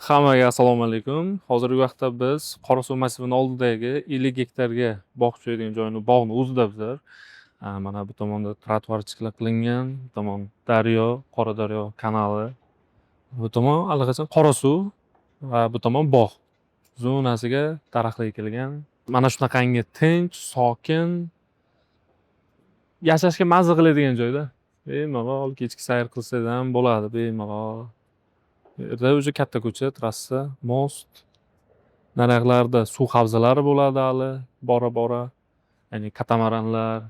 Hammaga assalomu alaykum. Hozirgi vaqtda biz Qorasuv massivining oldidagi 50 gektarga bog' tushadigan joyni, bog'ni o'zida bizlar. Mana bu tomonda trotuarchilik qilingan, bu tomon daryo, Qoradaryo kanali. Bu tomon allaqachon Qorasuv va bu tomon bog' zonasiga daraxtlar ekilgan. Mana shunaqangi tinch, sokin, yashashga maza qiladigan joyda. Bemalol kechki sayr qilsangiz ham bo'ladi, bemalol. Yerda o'zi katta ko'cha, trassa, most. Naryoqlarda suv havzalari bo'ladi hali bora-bora. Ya'ni katamaranlar,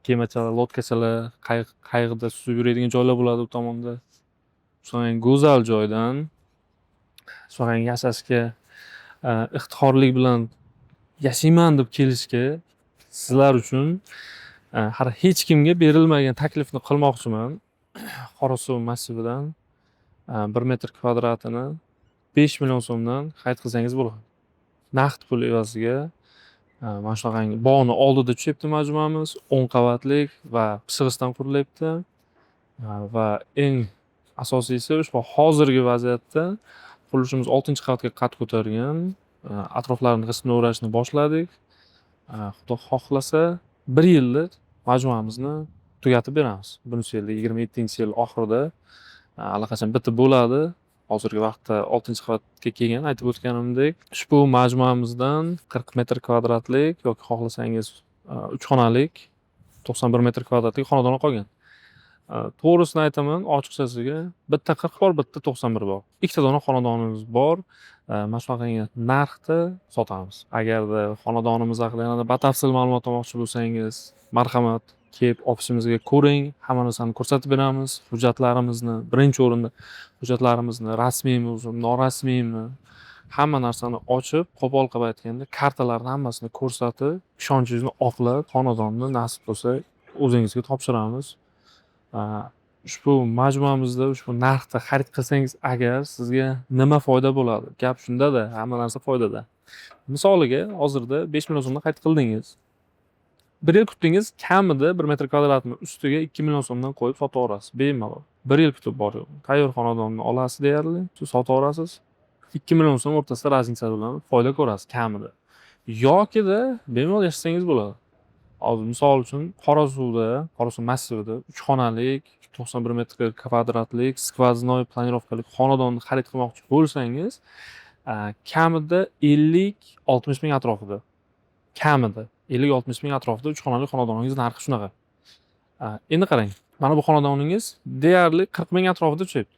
kemachalar, lodkachalar, qayiqda suzib yuradigan joylar bo'ladi bu tomonda. Shunday go'zal joydan shunday yashashga iftixorlik bilan yashayman deb kelishga sizlar uchun hali hech kimga berilmagan taklifni qilmoqchiman. Qorasuv massividan 1 metr kvadratini 5 million so'mdan xarid qilsangiz bo'ladi. Naqd pul evaziga mana shunaqangi bog'ni oldida tushyapti majmuamiz, 10 qavatlik va pishig'ishdan qurilyapti. Va eng asosiysi ushbu hozirgi vaziyatda qurilishimiz 6-qavatga qad ko'targan. Atroflarini qismini o'rashni boshladik. Xudo xohlasa 1 yilda majmuamizni tugatib beramiz. Bunisi yilda 27-yil oxirida allaqachon bitib bo'ladi. Hozirgi vaqtda 6-qavatga kelgan, aytib o'tganimdek, ushbu majmuamizdan 40 metr kvadratlik yoki xohlasangiz 3 xonalik 91 metr kvadratlik xonadon qolgan. To'g'risini aytaman, ochiqchasiga bitta 40 bor, bitta 91 bor. Ikkita dona xonadonimiz bor. Mana shunaqangi narxda sotamiz. Agarda xonadonimiz haqida yanada batafsil ma'lumot olmoqchi bo'lsangiz, marhamat, kelib ofisimizga ko'ring, hamma narsani ko'rsatib beramiz. Hujjatlarimizni, birinchi o'rinda hujjatlarimizni rasmiymi, norasmiymi, hamma narsani ochib, qo'pol qilib aytganda, kartalarni hammasini ko'rsatib, ishonchingizni oqlab, xonadonni nasib bo'lsa o'zingizga topshiramiz. Ushbu majmuamizda ushbu narxda xarid qilsangiz agar sizga nima foyda bo'ladi? Gap shunda-da, hamma narsa foydada. Misoliga, hozirda 5 million so'mdan xarid qildingiz. 1 yil kutdingiz, kamida 1 metr kvadratni ustiga 2 million so'mdan qo'yib sotaverasiz, bemalol. 1 yil kutib boring. Tayyor xonadonni olasiz deyarli, siz sotaverasiz. 2 million so'm o'rtasida raznica bilan foyda ko'rasiz kamida. Yokida bemalol yashasangiz bo'ladi. Hozir misol uchun Qorasuv massivida 3 xonalik, 91 metr kvadratlik, skvoznoy planirovkali xonadonni xarid qilmoqchi bo'lsangiz, kamida 50-60 ming atrofida. Kamida 50-60 ming atrofida 3 xonali xonadoningiz narxi shunaqa. Endi qarang, mana bu xonadoningiz deyarli 40 ming atrofida tushyapti.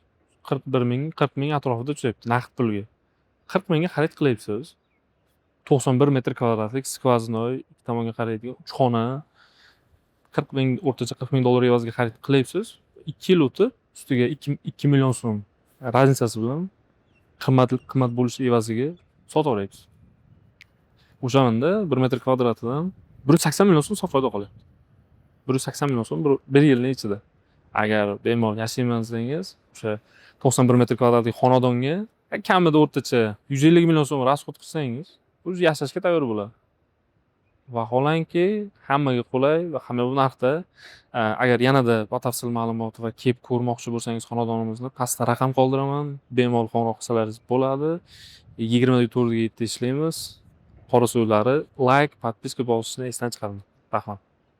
41 ming, 40 ming atrofida tushyapti naqd pulga. 40 mingga xarid qilyapsiz. 91 metr kvadratlik skvoznoy, ikki tomonga qaraydigan 3 xona, 40 ming, o'rtacha 40 ming dollar evaziga xarid qilyapsiz. 2 yil o'tib, ustiga 2 million so'm raznicasi bilan qimmat bo'lishi evaziga sotaveryapsiz. O'shanda 1 metr kvadratidan 180 million so'm sof foyda qolyapti. 180 million so'm 1 yilning ichida. Agar bemalol yashayman desangiz, o'sha 91 metr kvadratlik xonadonga kamida o'rtacha 150 million so'm rasxod qilsangiz, o'zi yashashga tayyor bo'ladi. Vaholanki hammaga qulay va hamma bu narxda. Agar yanada batafsil ma'lumot va kelib ko'rmoqchi bo'lsangiz xonadonimizni, pastda raqam qoldiraman, bemalol qo'ng'iroq qilsalaringiz bo'ladi. 24/7 ishlaymiz. Qorasuvlari like, podpiska bosishni esdan chiqarmang. Rahmat.